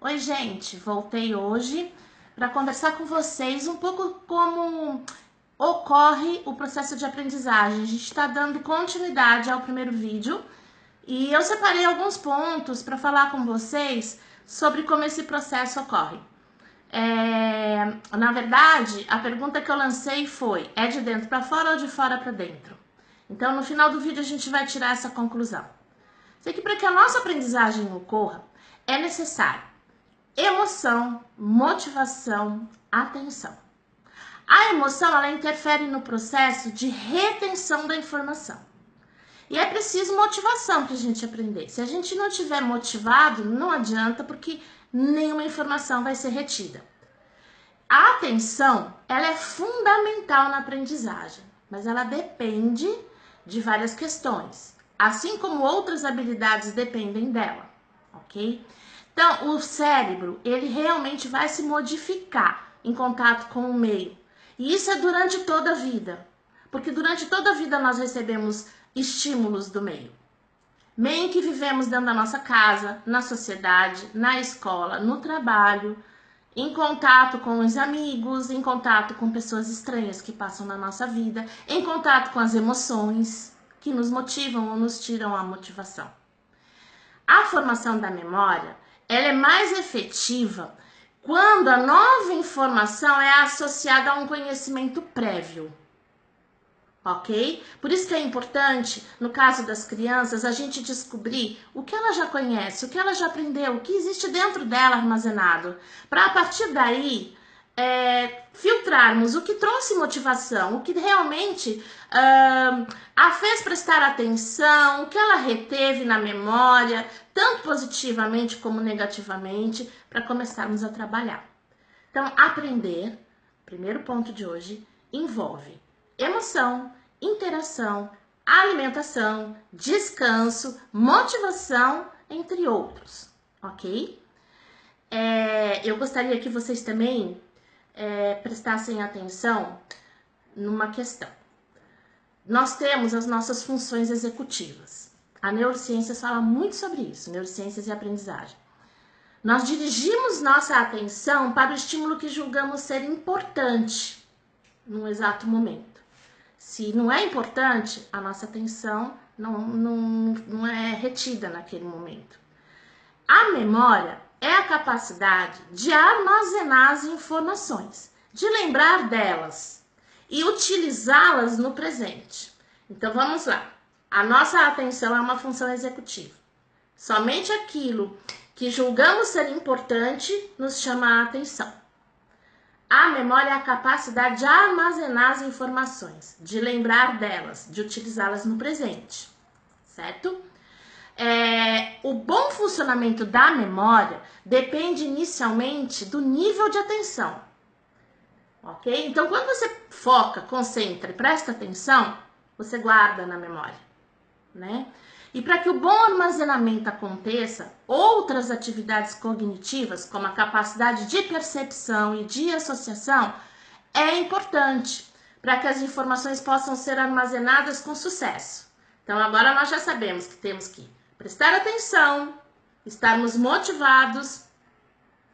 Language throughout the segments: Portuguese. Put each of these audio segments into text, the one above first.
Oi, gente, voltei hoje para conversar com vocês um pouco como ocorre o processo de aprendizagem. A gente está dando continuidade ao primeiro vídeo e eu separei alguns pontos para falar com vocês sobre como esse processo ocorre. Na verdade, a pergunta que eu lancei foi: é de dentro para fora ou de fora para dentro? Então, no final do vídeo, a gente vai tirar essa conclusão. Sei que para que a nossa aprendizagem ocorra, é necessário emoção, motivação, atenção. A emoção, ela interfere no processo de retenção da informação. E é preciso motivação para a gente aprender. Se a gente não estiver motivado, não adianta, porque nenhuma informação vai ser retida. A atenção, ela é fundamental na aprendizagem, mas ela depende de várias questões, assim como outras habilidades dependem dela, ok? Então, o cérebro, ele realmente vai se modificar em contato com o meio. E isso é durante toda a vida, porque durante toda a vida nós recebemos estímulos do meio. Meio em que vivemos dentro da nossa casa, na sociedade, na escola, no trabalho, em contato com os amigos, em contato com pessoas estranhas que passam na nossa vida, em contato com as emoções que nos motivam ou nos tiram a motivação. A formação da memória, ela é mais efetiva quando a nova informação é associada a um conhecimento prévio. Ok? Por isso que é importante, no caso das crianças, a gente descobrir o que ela já conhece, o que ela já aprendeu, o que existe dentro dela armazenado, para a partir daí filtrarmos o que trouxe motivação, o que realmente a fez prestar atenção, o que ela reteve na memória, tanto positivamente como negativamente, para começarmos a trabalhar. Então, aprender, primeiro ponto de hoje, envolve emoção, interação, alimentação, descanso, motivação, entre outros, ok? Eu gostaria que vocês também prestassem atenção numa questão. Nós temos as nossas funções executivas. A neurociência fala muito sobre isso, neurociências e aprendizagem. Nós dirigimos nossa atenção para o estímulo que julgamos ser importante num exato momento. Se não é importante, a nossa atenção não é retida naquele momento. A memória é a capacidade de armazenar as informações, de lembrar delas e utilizá-las no presente. Então vamos lá. A nossa atenção é uma função executiva. Somente aquilo que julgamos ser importante nos chama a atenção. A memória é a capacidade de armazenar as informações, de lembrar delas, de utilizá-las no presente, certo? O bom funcionamento da memória depende inicialmente do nível de atenção, ok? Então, quando você foca, concentra e presta atenção, você guarda na memória, né? E para que o bom armazenamento aconteça, outras atividades cognitivas, como a capacidade de percepção e de associação, é importante para que as informações possam ser armazenadas com sucesso. Então, agora nós já sabemos que temos que prestar atenção, estarmos motivados,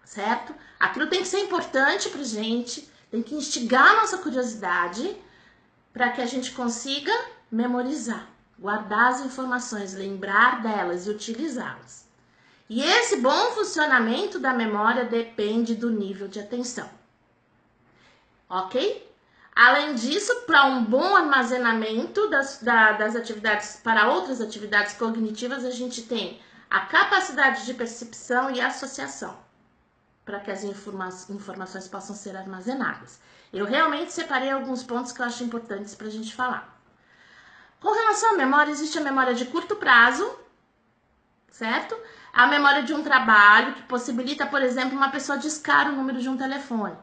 certo? Aquilo tem que ser importante para a gente, tem que instigar a nossa curiosidade para que a gente consiga memorizar, guardar as informações, lembrar delas e utilizá-las. E esse bom funcionamento da memória depende do nível de atenção. Ok? Além disso, para um bom armazenamento das atividades, para outras atividades cognitivas, a gente tem a capacidade de percepção e associação, para que as informações possam ser armazenadas. Eu realmente separei alguns pontos que eu acho importantes para a gente falar. Com relação à memória, existe a memória de curto prazo, certo? A memória de um trabalho que possibilita, por exemplo, uma pessoa discar o número de um telefone,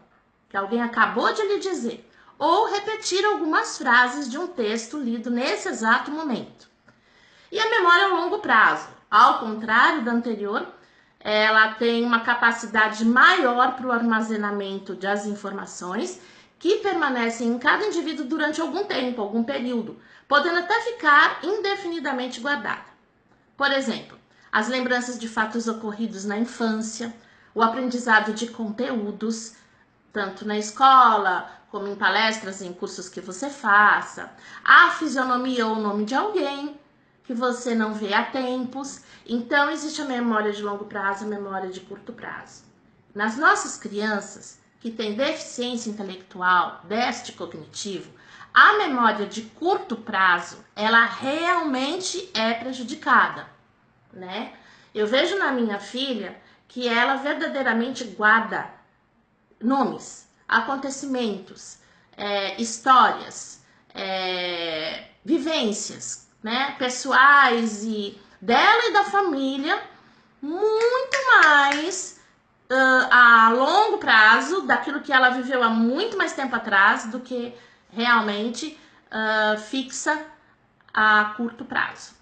que alguém acabou de lhe dizer, ou repetir algumas frases de um texto lido nesse exato momento. E a memória a longo prazo, ao contrário da anterior, ela tem uma capacidade maior para o armazenamento das informações que permanecem em cada indivíduo durante algum tempo, algum período, podendo até ficar indefinidamente guardada. Por exemplo, as lembranças de fatos ocorridos na infância, o aprendizado de conteúdos, tanto na escola, como em palestras, em cursos que você faça, a fisionomia ou o nome de alguém que você não vê há tempos. Então, existe a memória de longo prazo, a memória de curto prazo. Nas nossas crianças que têm deficiência intelectual, déficit cognitivo, a memória de curto prazo, ela realmente é prejudicada, né? Eu vejo na minha filha que ela verdadeiramente guarda nomes, acontecimentos, histórias, vivências, né, pessoais e dela e da família, muito mais a longo prazo daquilo que ela viveu há muito mais tempo atrás do que realmente fixa a curto prazo.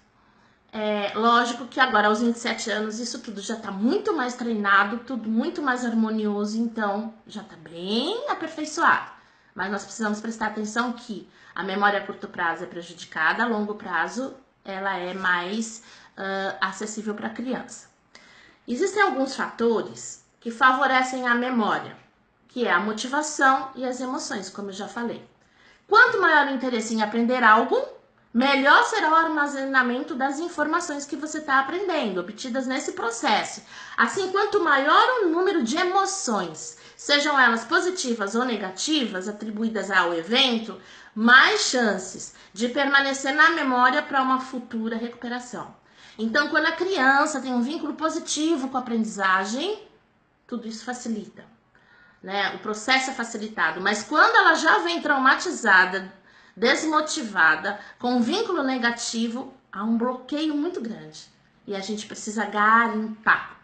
Lógico que agora, aos 27 anos, isso tudo já está muito mais treinado, tudo muito mais harmonioso, então já está bem aperfeiçoado. Mas nós precisamos prestar atenção que a memória a curto prazo é prejudicada, a longo prazo ela é mais acessível para a criança. Existem alguns fatores que favorecem a memória, que é a motivação e as emoções, como eu já falei. Quanto maior o interesse em aprender algo, melhor será o armazenamento das informações que você está aprendendo, obtidas nesse processo. Assim, quanto maior o número de emoções, sejam elas positivas ou negativas, atribuídas ao evento, mais chances de permanecer na memória para uma futura recuperação. Então, quando a criança tem um vínculo positivo com a aprendizagem, tudo isso facilita, né? O processo é facilitado, mas quando ela já vem traumatizada, desmotivada, com um vínculo negativo, há um bloqueio muito grande. E a gente precisa garimpar.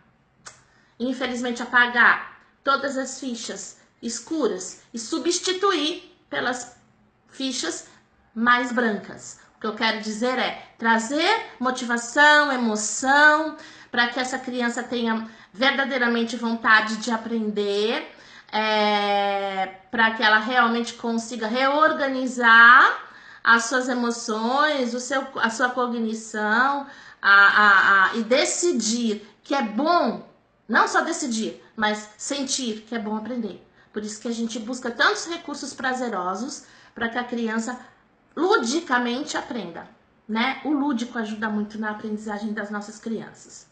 Infelizmente, apagar todas as fichas escuras e substituir pelas fichas mais brancas. O que eu quero dizer é trazer motivação, emoção, para que essa criança tenha verdadeiramente vontade de aprender, para que ela realmente consiga reorganizar as suas emoções, a sua cognição, e decidir que é bom, não só decidir, mas sentir que é bom aprender. Por isso que a gente busca tantos recursos prazerosos para que a criança ludicamente aprenda, né? O lúdico ajuda muito na aprendizagem das nossas crianças.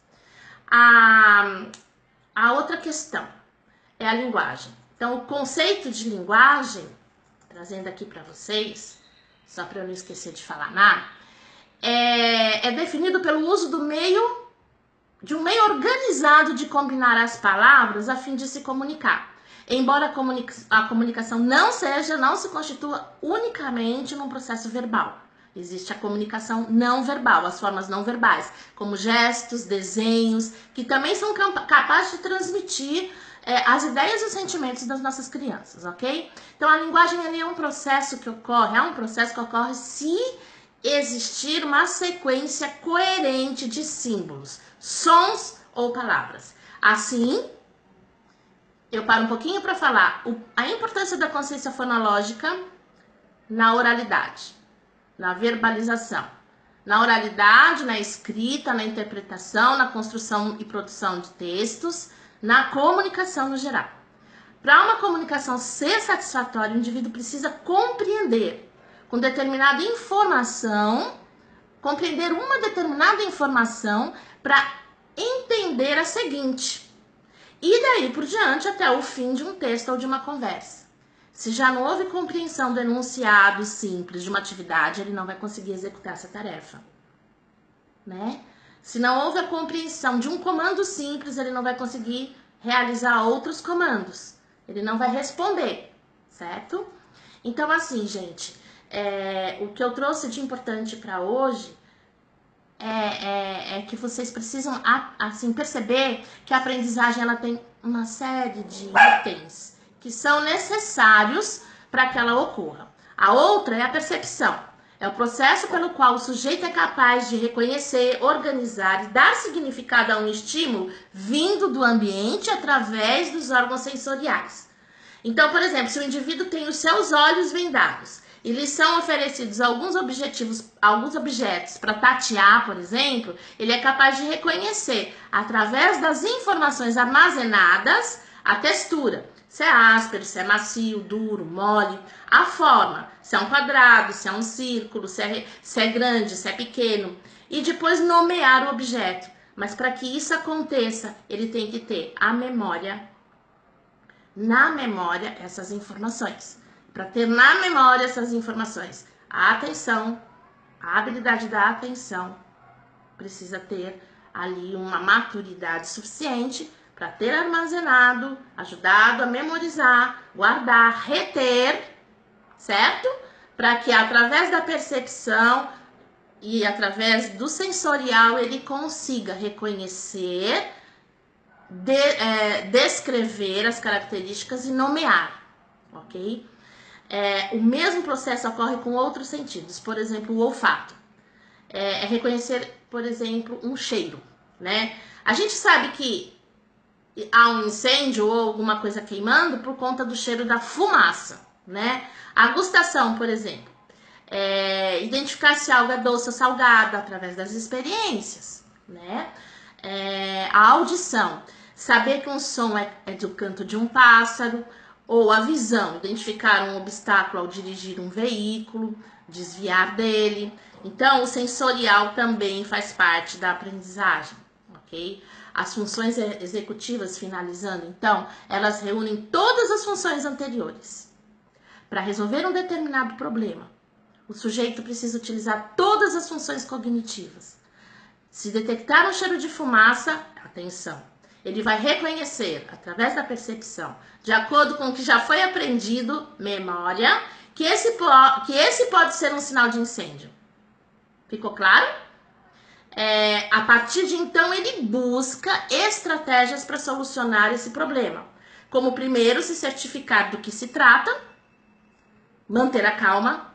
A outra questão é a linguagem. Então, o conceito de linguagem, trazendo aqui para vocês, só para eu não esquecer de falar nada, é definido pelo uso de um meio organizado de combinar as palavras a fim de se comunicar. Embora a comunicação não se constitua unicamente num processo verbal. Existe a comunicação não verbal, as formas não verbais, como gestos, desenhos, que também são capazes de transmitir as ideias e os sentimentos das nossas crianças, ok? Então, a linguagem é um processo que ocorre se existir uma sequência coerente de símbolos, sons ou palavras. Assim, eu paro um pouquinho para falar a importância da consciência fonológica na oralidade, na verbalização. Na oralidade, na escrita, na interpretação, na construção e produção de textos, na comunicação no geral. Para uma comunicação ser satisfatória, o indivíduo precisa compreender uma determinada informação para entender a seguinte. E daí por diante até o fim de um texto ou de uma conversa. Se já não houve compreensão do enunciado simples de uma atividade, ele não vai conseguir executar essa tarefa, né? Se não houve a compreensão de um comando simples, ele não vai conseguir realizar outros comandos. Ele não vai responder, certo? Então, assim, gente, o que eu trouxe de importante para hoje é que vocês precisam, assim, perceber que a aprendizagem ela tem uma série de itens que são necessários para que ela ocorra. A outra é a percepção. É o processo pelo qual o sujeito é capaz de reconhecer, organizar e dar significado a um estímulo vindo do ambiente através dos órgãos sensoriais. Então, por exemplo, se o indivíduo tem os seus olhos vendados e lhes são oferecidos alguns objetos para tatear, por exemplo, ele é capaz de reconhecer, através das informações armazenadas, a textura. Se é áspero, se é macio, duro, mole, a forma, se é um quadrado, se é um círculo, se é grande, se é pequeno, e depois nomear o objeto. Mas para que isso aconteça, ele tem que ter a memória, na memória, essas informações. Para ter na memória essas informações, a atenção, a habilidade da atenção, precisa ter ali uma maturidade suficiente para ter armazenado, ajudado a memorizar, guardar, reter, certo? Para que através da percepção e através do sensorial ele consiga reconhecer, descrever as características e nomear, ok? O mesmo processo ocorre com outros sentidos, por exemplo, o olfato. É reconhecer, por exemplo, um cheiro, né? A gente sabe que há um incêndio ou alguma coisa queimando por conta do cheiro da fumaça, né? A gustação, por exemplo, identificar se algo é doce ou salgado através das experiências, né? A audição, saber que um som é do canto de um pássaro, ou a visão, identificar um obstáculo ao dirigir um veículo, desviar dele. Então, o sensorial também faz parte da aprendizagem, ok? As funções executivas, finalizando, então, elas reúnem todas as funções anteriores. Para resolver um determinado problema, o sujeito precisa utilizar todas as funções cognitivas. Se detectar um cheiro de fumaça, atenção. Ele vai reconhecer, através da percepção, de acordo com o que já foi aprendido, memória, que esse pode ser um sinal de incêndio. Ficou claro? A partir de então, ele busca estratégias para solucionar esse problema. Como primeiro, se certificar do que se trata, manter a calma,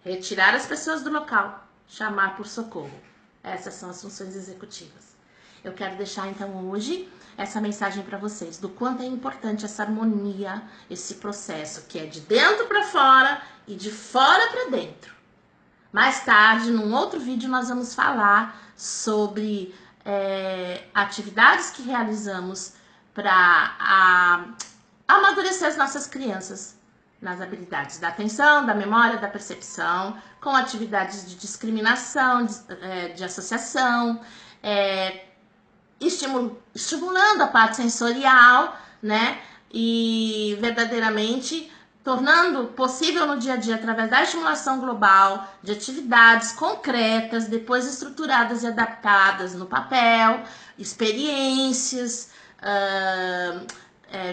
retirar as pessoas do local, chamar por socorro. Essas são as funções executivas. Eu quero deixar então hoje essa mensagem para vocês do quanto é importante essa harmonia, esse processo que é de dentro para fora e de fora para dentro. Mais tarde, num outro vídeo, nós vamos falar sobre atividades que realizamos para amadurecer as nossas crianças nas habilidades da atenção, da memória, da percepção, com atividades de discriminação, de associação, estimulando a parte sensorial, né? E verdadeiramente tornando possível no dia a dia, através da estimulação global, de atividades concretas, depois estruturadas e adaptadas no papel, experiências,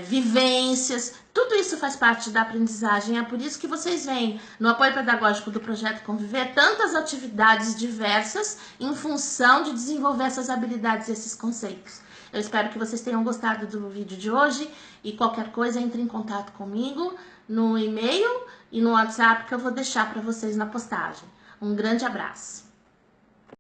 vivências, tudo isso faz parte da aprendizagem. É por isso que vocês veem no apoio pedagógico do Projeto Conviver tantas atividades diversas em função de desenvolver essas habilidades e esses conceitos. Eu espero que vocês tenham gostado do vídeo de hoje e qualquer coisa entre em contato comigo no e-mail e no WhatsApp que eu vou deixar para vocês na postagem. Um grande abraço!